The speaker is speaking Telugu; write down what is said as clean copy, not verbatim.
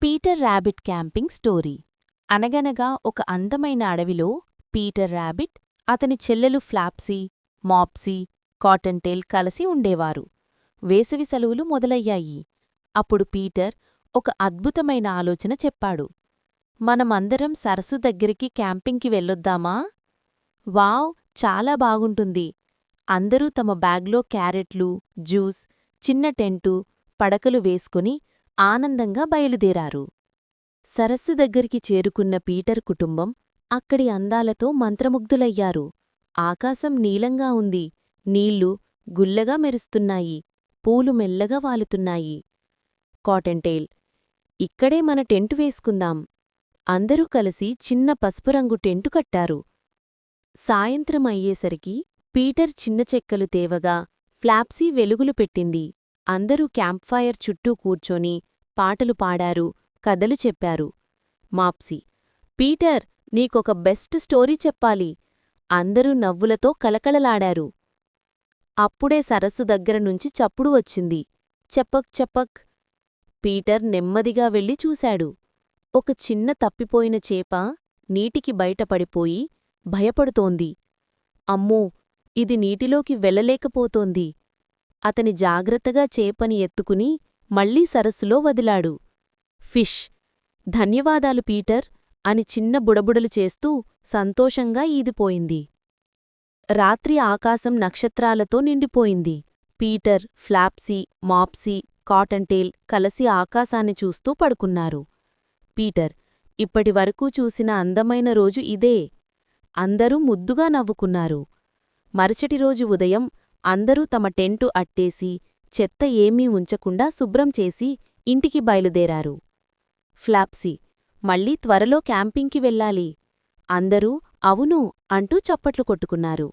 Peter rabbit camping story. అనగనగా ఒక అందమైన అడవిలో పీటర్ ర్యాబిట్, అతని చెల్లెలు ఫ్లాప్సీ, మాప్సీ, కాటన్టేల్ కలిసి ఉండేవారు. వేసవి సెలవులు మొదలయ్యాయి. అప్పుడు పీటర్ ఒక అద్భుతమైన ఆలోచన చెప్పాడు. మనమందరం సరస్సు దగ్గరికి క్యాంపింగ్కి వెళ్ళొద్దామా? వావ్, చాలా బాగుంటుంది. అందరూ తమ బ్యాగ్లో క్యారెట్లు, జ్యూస్, చిన్న టెంటు, పడకలు వేసుకుని ఆనందంగా బయలుదేరారు. సరస్సు దగ్గరికి చేరుకున్న పీటర్ కుటుంబం అక్కడి అందాలతో మంత్రముగ్ధులయ్యారు. ఆకాశం నీలంగా ఉంది, నీళ్లు గుల్లగా మెరుస్తున్నాయి, పూలు మెల్లగా వాలుతున్నాయి. కాటన్టేల్, ఇక్కడే మన టెంటు వేసుకుందాం. అందరూ కలిసి చిన్న పసుపురంగు టెంటు కట్టారు. సాయంత్రం అయ్యేసరికి పీటర్ చిన్న చెక్కలు తేవగా ఫ్లాప్సీ వెలుగులు పెట్టింది. అందరూ క్యాంప్ఫైర్ చుట్టూ కూర్చొని పాటలు పాడారు, కథలు చెప్పారు. మాప్సీ, పీటర్, నీకొక బెస్ట్ స్టోరీ చెప్పాలి. అందరూ నవ్వులతో కలకలలాడారు. అప్పుడే సరస్సు దగ్గరనుంచి చప్పుడు వచ్చింది. చెప్పక్ చెప్పక్. పీటర్ నెమ్మదిగా వెళ్ళి చూశాడు. ఒక చిన్న తప్పిపోయిన చేప నీటికి బయటపడిపోయి భయపడుతోంది. అమ్మో, ఇది నీటిలోకి వెళ్ళలేకపోతోంది. అతని జాగ్రత్తగా చేపని ఎత్తుకుని మళ్లీ సరస్సులో వదిలాడు. ఫిష్, ధన్యవాదాలు పీటర్ అని చిన్న బుడబుడలు చేస్తూ సంతోషంగా ఈదిపోయింది. రాత్రి ఆకాశం నక్షత్రాలతో నిండిపోయింది. పీటర్, ఫ్లాప్సీ, మాప్సీ, కాటన్టేల్ కలసి ఆకాశాన్ని చూస్తూ పడుకున్నారు. పీటర్, ఇప్పటివరకూ చూసిన అందమైన రోజు ఇదే. అందరూ ముద్దుగా నవ్వుకున్నారు. మరుసటి రోజు ఉదయం అందరూ తమ టెంటు అట్టేసి, చెత్త ఏమీ ఉంచకుండా శుభ్రం చేసి ఇంటికి బయలుదేరారు. ఫ్లాప్సీ, మళ్ళీ త్వరలో క్యాంపింగ్కి వెళ్ళాలి. అందరూ అవును అంటూ చప్పట్లు కొట్టుకున్నారు.